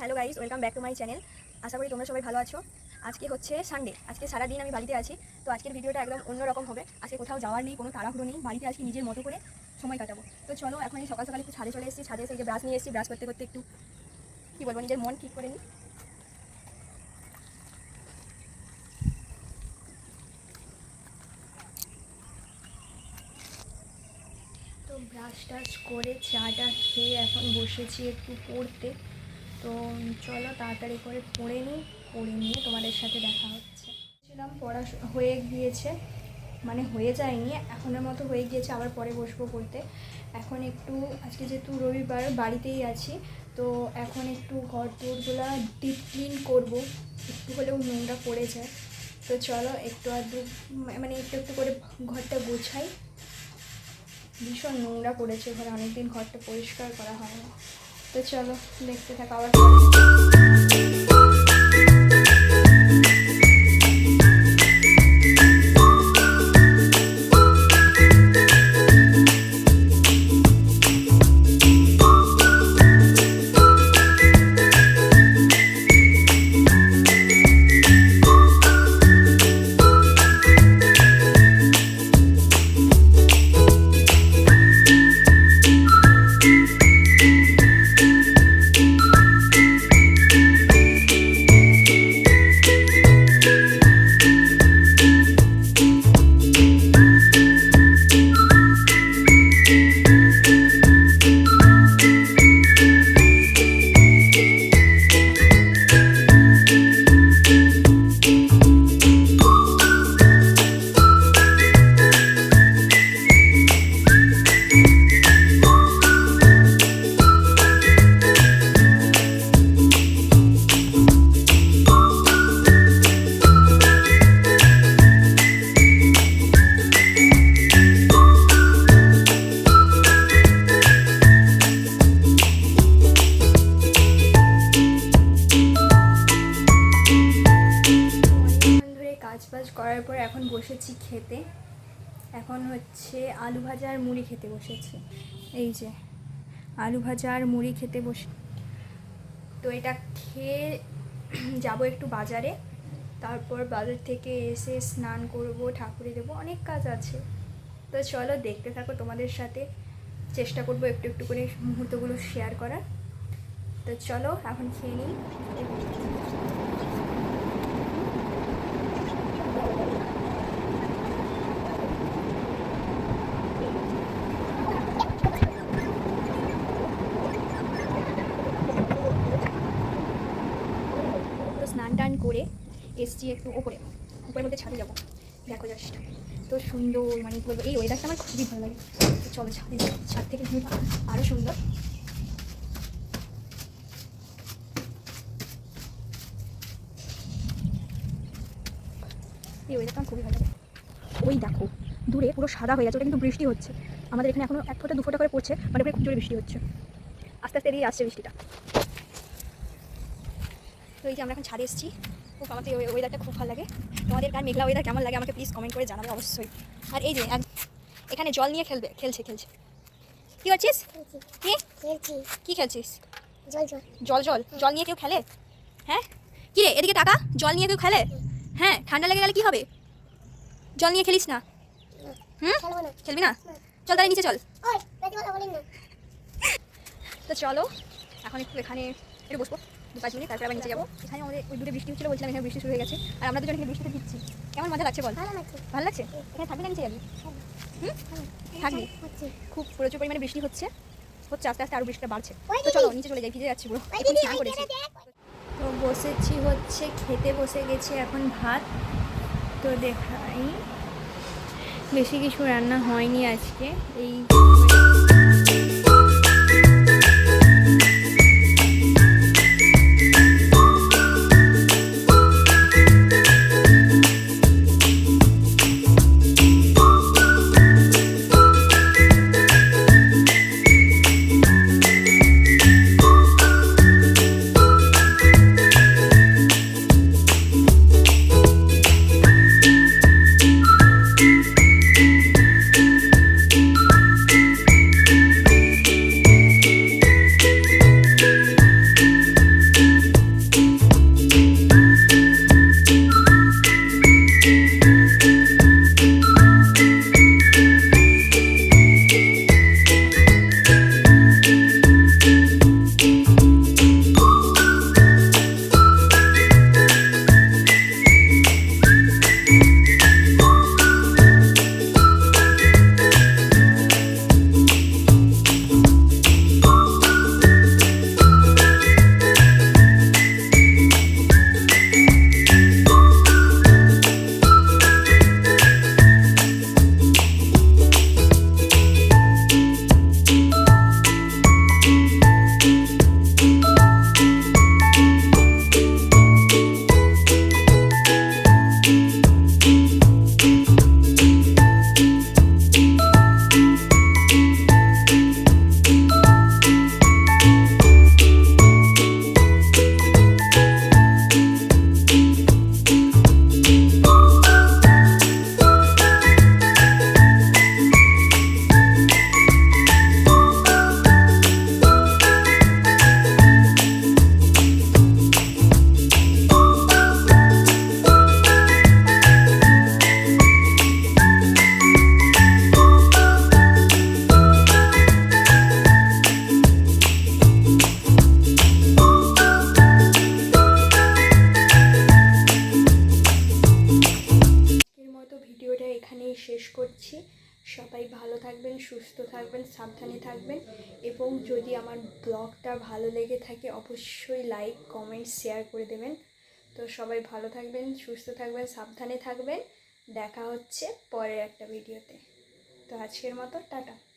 Hello guys, welcome back to my channel. আশা করি তোমরা সবাই ভালো আছো। আজকে হচ্ছে সানডে, আজকে সারাদিন আমি বাড়িতে আছি। তো আজকের ভিডিওটা একদম অন্যরকম হবে। আজকে কোথাও যাওয়ার নেই, কোনো তাড়াহুড়ো নেই, বাড়িতে আজকে নিজের মতো করে সময় কাটাবো। তো চলো, এখন এই সকাল সকাল একটু ছাদে চলে এসেছি। ছাদে এসে যে ব্রাশ নিয়ে এসেছি, ব্রাশ করতে করতে একটু কী বলবো, নিজের মন ঠিক করে নিই। তো ব্রাশ টাশ করে চাটা খেয়ে এখন বসেছি একটু পড়তে। তো চলো তাড়াতাড়ি করে পড়ে নিয়ে তোমাদের সাথে দেখা হচ্ছে। পড়া হয়ে গিয়েছে, মানে হয়ে যায়নি, এখনের মতো হয়ে গিয়েছে, আবার পরে বসবো পড়তে। এখন একটু আজকে যেহেতু রবিবার বাড়িতেই আছি, তো এখন একটু ঘর দোরগুলো ডিপ ক্লিন করবো, একটু হলেও নোংরা পড়ে যায়। তো চলো একটু আধটু মানে একটু করে ঘরটা গোছাই। ভীষণ নোংরা পড়েছে ঘরে, অনেকদিন ঘরটা পরিষ্কার করা হয় না। তো চলো দেখতে থাকা আবার কাজ করার পর এখন বসেছি খেতে। এখন হচ্ছে আলু ভাজা আর মুড়ি খেতে বসেছি। এই যে আলু ভাজা আর মুড়ি খেতে বসে, তো এটা খেয়ে যাব একটু বাজারে। তারপর বাজার থেকে এসে স্নান করব, ঠাকুরে দেবো, অনেক কাজ আছে। তো চলো দেখতে থাকো, তোমাদের সাথে চেষ্টা করব একটু একটু করে মুহূর্তগুলো শেয়ার করার। তো চলো এখন খেয়ে নিই। স্নান টান করে এসছি একটু উপরের মধ্যে ছাদে যাবো। দেখো জাস্ট তো সুন্দর, মানে বলবো এই ওয়েদারটা আমার খুবই ভালো লাগে। তো চলো ছাদে যাবো, ছাদ থেকে ভিউটা আরও সুন্দর। এই ওয়েদারটা আমার খুবই ভালো লাগে। ওই দেখো দূরে পুরো সাদা হয়ে গেছে, ওটা কিন্তু বৃষ্টি হচ্ছে। আমাদের এখানে এখনও 1 ফোঁটা 2 ফোঁটা করে পড়ছে, মানে খুব জোরে বৃষ্টি হচ্ছে। আস্তে আস্তে এদিকে আসছে বৃষ্টিটা। তো এই যে আমরা এখন ছাদে এসেছি। খুব আমার তো ওয়েদারটা খুব ভালো লাগে। তোমাদের কার মেঘলা ওয়েদার কেমন লাগে আমাকে প্লিজ কমেন্ট করে জানাবে অবশ্যই। আর এই যে এখানে জল নিয়ে খেলছে। কি করছিস? কি খেলছিস? জল নিয়ে কেউ খেলে? হ্যাঁ কি রে, এদিকে টাকা, জল নিয়ে কেউ খেলে? হ্যাঁ, ঠান্ডা লেগে গেলে কি হবে? জল নিয়ে খেলিস না? খেলবি না? চল তাহলে নিচে চল। তো চলো এখন একটু এখানে একটু বসবো 2-5 মিনিট, তারপরে আবার নিচে যাবো। এখানে আমাদের ওই দূরে বৃষ্টি হচ্ছিলো, বলছিলাম এখানে বৃষ্টি শুরু হয়ে গেছে। আর আমরা দুজন এখানে বৃষ্টিতে ভিজছি। কেমন মজা লাগছে বল? ভালো লাগছে। এখানে থাকবি না নিচে যাবি? থাকবি। খুব প্রচুর পরিমাণে বৃষ্টি হচ্ছে আস্তে আস্তে আরও বৃষ্টিটা বাড়ছে। তো চলো নিচে চলে যাই, ভিজে যাচ্ছি পুরো, এখন স্নান করেছি। তো বসেছি হচ্ছে খেতে, বসে গেছি এখন ভাত। তো দেখাই, বেশি কিছু রান্না হয়নি আজকে। এই সুস্থ থাকবেন, সাবধানে থাকবেন। এবং যদি আমার ব্লগটা ভালো লেগে থাকে অবশ্যই লাইক, কমেন্ট, শেয়ার করে দেবেন। তো সবাই ভালো থাকবেন, সুস্থ থাকবেন, সাবধানে থাকবেন। দেখা হচ্ছে পরের একটা ভিডিওতে। তো আজকের মতো টাটা।